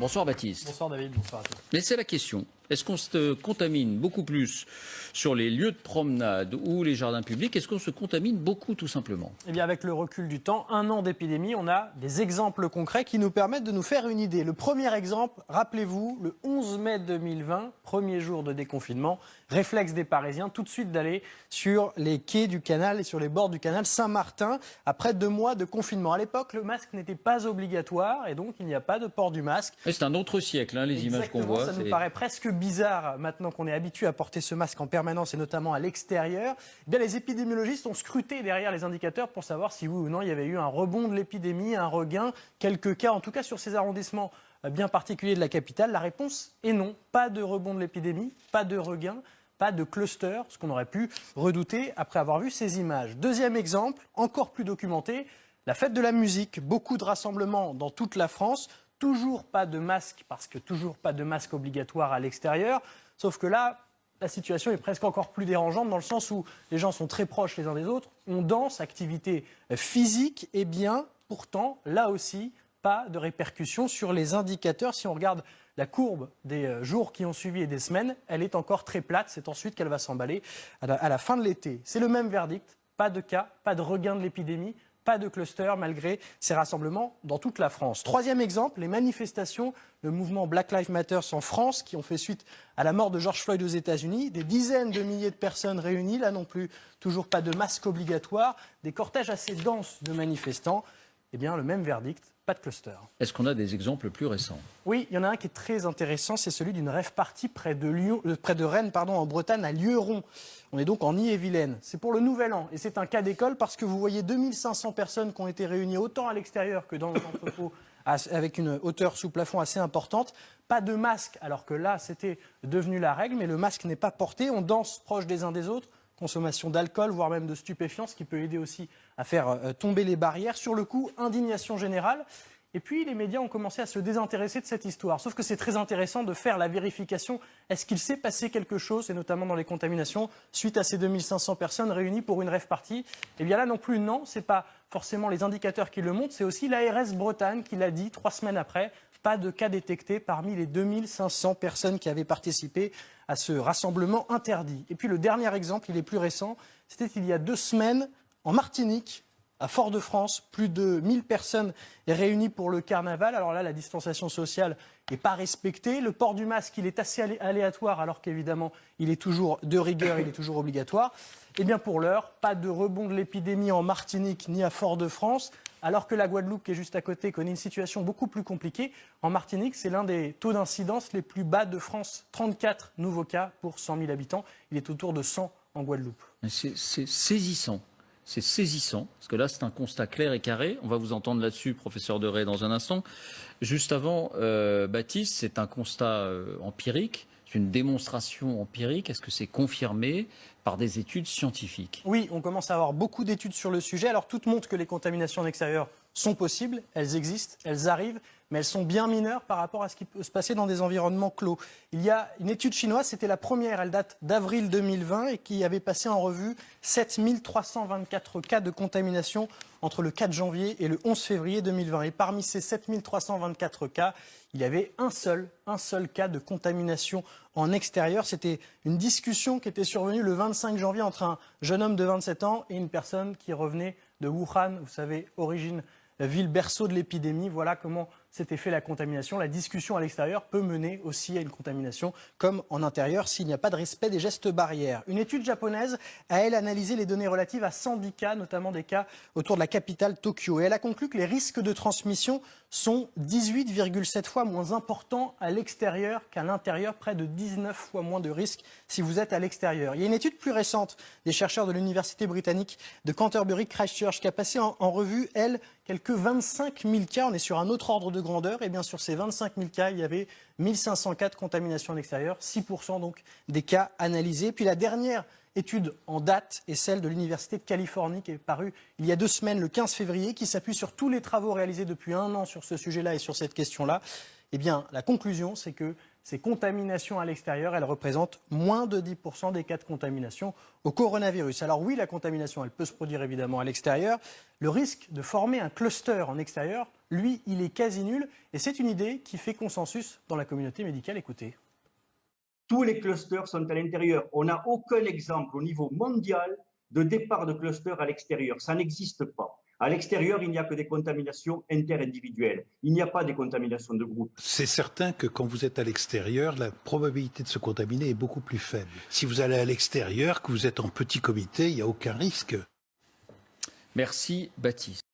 Bonsoir Baptiste. Bonsoir David, bonsoir à tous. Mais c'est la question. Est-ce qu'on se contamine beaucoup plus sur les lieux de promenade ou les jardins publics? Est-ce qu'on se contamine beaucoup tout simplement? Eh bien, avec le recul du temps, 1 an d'épidémie, on a des exemples concrets qui nous permettent de nous faire une idée. Le premier exemple, rappelez-vous, le 11 mai 2020, premier jour de déconfinement, réflexe des Parisiens, tout de suite d'aller sur les quais du canal et sur les bords du canal Saint-Martin, après 2 mois de confinement. À l'époque, le masque n'était pas obligatoire et donc il n'y a pas de port du masque. C'est un autre siècle, hein, les images qu'on voit. Ça nous paraît presque bizarre maintenant qu'on est habitué à porter ce masque en permanence et notamment à l'extérieur. Eh bien, les épidémiologistes ont scruté derrière les indicateurs pour savoir si oui ou non il y avait eu un rebond de l'épidémie, un regain, quelques cas, en tout cas sur ces arrondissements bien particuliers de la capitale. La réponse est non. Pas de rebond de l'épidémie, pas de regain, pas de cluster, ce qu'on aurait pu redouter après avoir vu ces images. Deuxième exemple, encore plus documenté, la fête de la musique. Beaucoup de rassemblements dans toute la France. Toujours pas de masque, parce que toujours pas de masque obligatoire à l'extérieur. Sauf que là, la situation est presque encore plus dérangeante dans le sens où les gens sont très proches les uns des autres. On danse, activité physique, et bien pourtant, là aussi, pas de répercussions sur les indicateurs. Si on regarde la courbe des jours qui ont suivi et des semaines, elle est encore très plate. C'est ensuite qu'elle va s'emballer à la fin de l'été. C'est le même verdict. Pas de cas, pas de regain de l'épidémie. Pas de cluster malgré ces rassemblements dans toute la France. Troisième exemple, les manifestations, le mouvement Black Lives Matter en France qui ont fait suite à la mort de George Floyd aux États-Unis. Des dizaines de milliers de personnes réunies, là non plus, toujours pas de masque obligatoire. Des cortèges assez denses de manifestants. Eh bien, le même verdict, pas de cluster. Est-ce qu'on a des exemples plus récents? Oui, il y en a un qui est très intéressant, c'est celui d'une rave party près de Rennes, en Bretagne, à Lieuron. On est donc en Ille-et-Vilaine. C'est pour le Nouvel An et c'est un cas d'école parce que vous voyez 2500 personnes qui ont été réunies autant à l'extérieur que dans les entrepôts avec une hauteur sous plafond assez importante. Pas de masque, alors que là, c'était devenu la règle, mais le masque n'est pas porté. On danse proche des uns des autres. Consommation d'alcool, voire même de stupéfiants, ce qui peut aider aussi à faire tomber les barrières. Sur le coup, indignation générale. Et puis, les médias ont commencé à se désintéresser de cette histoire. Sauf que c'est très intéressant de faire la vérification. Est-ce qu'il s'est passé quelque chose, et notamment dans les contaminations, suite à ces 2500 personnes réunies pour une rave party? Eh bien là non plus, non. Ce n'est pas forcément les indicateurs qui le montrent, c'est aussi l'ARS Bretagne qui l'a dit 3 semaines après. Pas de cas détectés parmi les 2500 personnes qui avaient participé à ce rassemblement interdit. Et puis le dernier exemple, il est plus récent, c'était il y a 2 semaines en Martinique, à Fort-de-France, plus de 1000 personnes réunies pour le carnaval. Alors là, la distanciation sociale n'est pas respectée. Le port du masque, il est assez aléatoire, alors qu'évidemment, il est toujours de rigueur, il est toujours obligatoire. Eh bien pour l'heure, pas de rebond de l'épidémie en Martinique ni à Fort-de-France, alors que la Guadeloupe, qui est juste à côté, connaît une situation beaucoup plus compliquée. En Martinique, c'est l'un des taux d'incidence les plus bas de France. 34 nouveaux cas pour 100 000 habitants. Il est autour de 100 en Guadeloupe. C'est saisissant. C'est saisissant, parce que là, c'est un constat clair et carré. On va vous entendre là-dessus, professeur Deray, dans un instant. Juste avant, Baptiste, c'est un constat empirique, c'est une démonstration empirique. Est-ce que c'est confirmé par des études scientifiques? Oui, on commence à avoir beaucoup d'études sur le sujet. Alors, toutes montrent que les contaminations en extérieur sont possibles, elles existent, elles arrivent, mais elles sont bien mineures par rapport à ce qui peut se passer dans des environnements clos. Il y a une étude chinoise, c'était la première, elle date d'avril 2020 et qui avait passé en revue 7324 cas de contamination entre le 4 janvier et le 11 février 2020. Et parmi ces 7324 cas, il y avait un seul cas de contamination en extérieur. C'était une discussion qui était survenue le 25 janvier entre un jeune homme de 27 ans et une personne qui revenait de Wuhan, vous savez, origine ville berceau de l'épidémie. Voilà comment s'était fait la contamination. La discussion à l'extérieur peut mener aussi à une contamination comme en intérieur s'il n'y a pas de respect des gestes barrières. Une étude japonaise a, elle, analysé les données relatives à 110 cas, notamment des cas autour de la capitale Tokyo. Et elle a conclu que les risques de transmission sont 18,7 fois moins importants à l'extérieur qu'à l'intérieur, près de 19 fois moins de risques si vous êtes à l'extérieur. Il y a une étude plus récente des chercheurs de l'université britannique de Canterbury Christchurch qui a passé en revue, elle, quelques 25 000 cas. On est sur un autre ordre de grandeur. Et bien sur ces 25 000 cas, il y avait 1500 cas de contamination à l'extérieur, 6% donc des cas analysés. Puis la dernière étude en date est celle de l'Université de Californie qui est parue il y a 2 semaines, le 15 février, qui s'appuie sur tous les travaux réalisés depuis 1 an sur ce sujet-là et sur cette question-là. Eh bien, la conclusion, c'est que Ces contaminations à l'extérieur, elles représentent moins de 10% des cas de contamination au coronavirus. Alors oui, la contamination, elle peut se produire évidemment à l'extérieur. Le risque de former un cluster en extérieur, lui, il est quasi nul. Et c'est une idée qui fait consensus dans la communauté médicale. Écoutez. Tous les clusters sont à l'intérieur. On n'a aucun exemple au niveau mondial de départ de clusters à l'extérieur. Ça n'existe pas. À l'extérieur, il n'y a que des contaminations interindividuelles. Il n'y a pas de contaminations de groupe. C'est certain que quand vous êtes à l'extérieur, la probabilité de se contaminer est beaucoup plus faible. Si vous allez à l'extérieur, que vous êtes en petit comité, il n'y a aucun risque. Merci Baptiste.